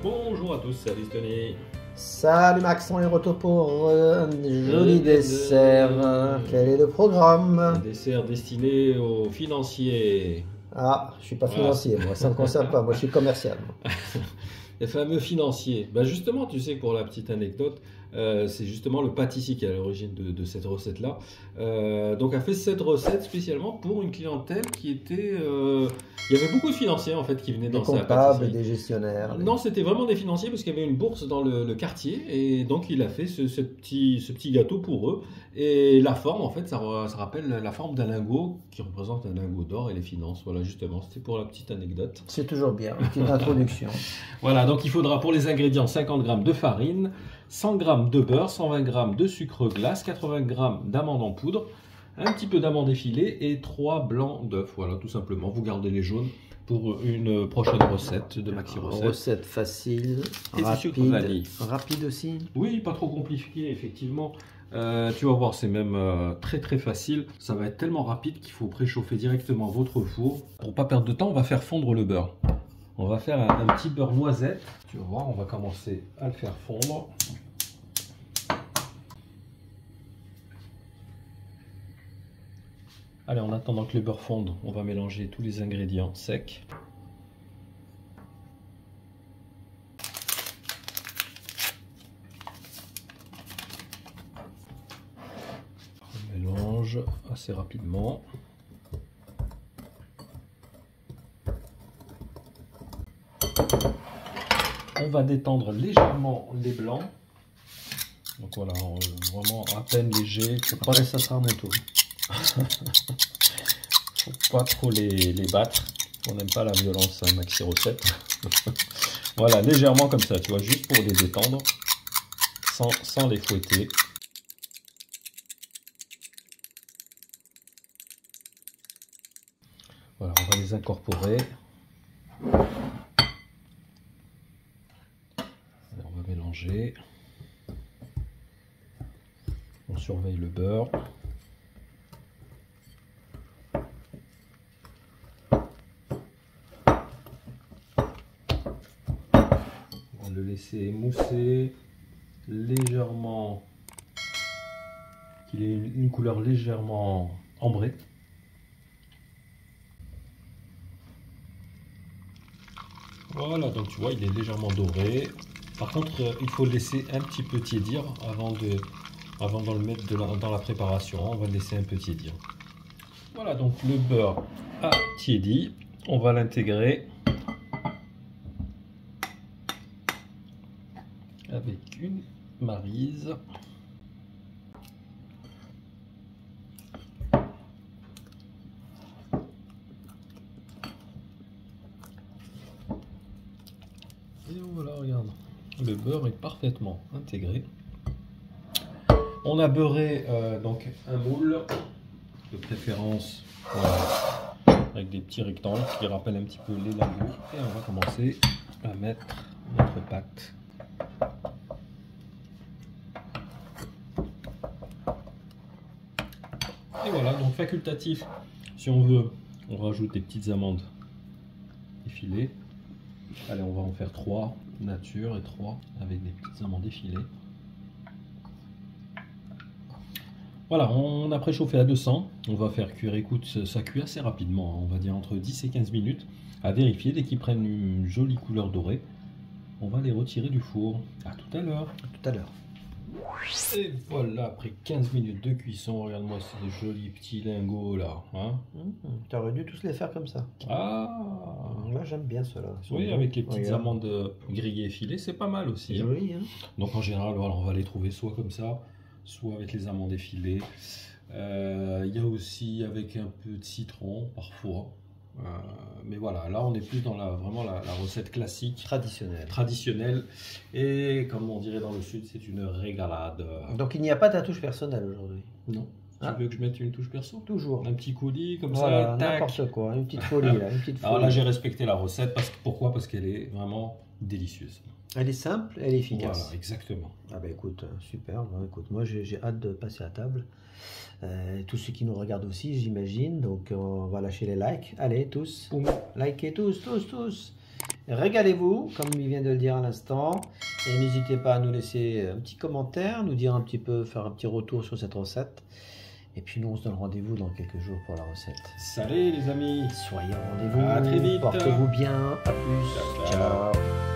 Bonjour à tous, salut Tony. Salut Max, on est retour pour un joli dessert. Quel est le programme? Un dessert destiné aux financiers. Ah, je suis pas Voilà. financier, moi, ça me concerne pas, moi je suis commercial. Les fameux financiers. Ben justement, tu sais, pour la petite anecdote, c'est justement le pâtissier qui est à l'origine de cette recette-là. Donc, a fait cette recette spécialement pour une clientèle qui était... il y avait beaucoup de financiers, en fait, qui venaient Des dans sa comptables, pâtisserie. des gestionnaires. Non, c'était vraiment des financiers parce qu'il y avait une bourse dans le quartier et donc il a fait ce petit gâteau pour eux. Et la forme, en fait, ça rappelle la forme d'un lingot qui représente un lingot d'or et les finances. Voilà, justement, c'était pour la petite anecdote. C'est toujours bien, une petite introduction. Voilà, donc il faudra pour les ingrédients 50 g de farine, 100 g de beurre, 120 g de sucre glace, 80 g d'amandes en poudre, un petit peu d'amandes effilées et 3 blancs d'œufs. Voilà, tout simplement. Vous gardez les jaunes pour une prochaine recette de Maxi Recette. Recette facile, Et du sucre vanille. rapide aussi. Oui, pas trop compliqué, effectivement. Tu vas voir, c'est même très très facile. Ça va être tellement rapide qu'il faut préchauffer directement votre four. Pour pas perdre de temps, on va faire fondre le beurre. On va faire un petit beurre noisette. Tu vas voir, on va commencer à le faire fondre. Allez, en attendant que le beurre fonde, on va mélanger tous les ingrédients secs. On mélange assez rapidement. On va détendre légèrement les blancs. Donc voilà, vraiment à peine léger. Faut pas, Ça sera mon tour. faut pas trop les battre. On n'aime pas la violence à Maxi Recette. Voilà, légèrement comme ça, tu vois, juste pour les détendre, sans les fouetter. Voilà, on va les incorporer. Alors, on va mélanger. On surveille le beurre. On va le laisser mousser légèrement, qu'il ait une couleur légèrement ambrée. Voilà, donc tu vois, il est légèrement doré. Par contre, il faut le laisser un petit peu tiédir avant de le mettre dans la préparation. On va le laisser un peu tiédir. Voilà, donc le beurre a tiédi. On va l'intégrer avec une maryse. Et voilà, regarde, le beurre est parfaitement intégré. On a beurré donc un moule, de préférence avec des petits rectangles qui rappellent un petit peu les lingots. Et on va commencer à mettre notre pâte. Et voilà, donc facultatif. Si on veut, on rajoute des petites amandes effilées. Allez, on va en faire 3 nature et 3 avec des petites amandes effilées. Voilà, on a préchauffé à 200. On va faire cuire, écoute, ça cuit assez rapidement. On va dire entre 10 et 15 minutes. À vérifier, dès qu'ils prennent une jolie couleur dorée, on va les retirer du four. À tout à l'heure. Tout à l'heure. Et voilà, après 15 minutes de cuisson, regarde-moi ces jolis petits lingots là. Hein, Tu aurais dû tous les faire comme ça. ah, Moi j'aime bien cela. oui, avec les petites amandes grillées filées, c'est pas mal aussi. C'est joli, hein. Donc en général, voilà, on va les trouver soit comme ça, soit avec les amandes effilées. Il y a aussi avec un peu de citron parfois. Mais voilà, là on est plus dans vraiment la recette classique, traditionnelle. Et comme on dirait dans le sud, c'est une régalade. Donc il n'y a pas ta touche personnelle aujourd'hui? Non. Tu veux que je mette une touche perso? Toujours. Un petit coulis comme Voilà, ça, tac. n'importe quoi, une petite folie là, une petite folie. Alors là j'ai respecté la recette, pourquoi? Parce qu'elle est vraiment délicieuse. Elle est simple, elle est efficace. Voilà, exactement. Ah bah écoute, super. Bon, écoute, moi j'ai hâte de passer à table. Tous ceux qui nous regardent aussi, j'imagine. Donc on va lâcher les likes. Allez, tous. Likez tous. Régalez-vous, comme il vient de le dire à l'instant. Et n'hésitez pas à nous laisser un petit commentaire, nous dire un petit peu, faire un petit retour sur cette recette. Et puis nous, on se donne rendez-vous dans quelques jours pour la recette. Salut les amis. Soyez au rendez-vous. À très vite. Portez-vous bien. À plus. Ciao, ciao. Ciao.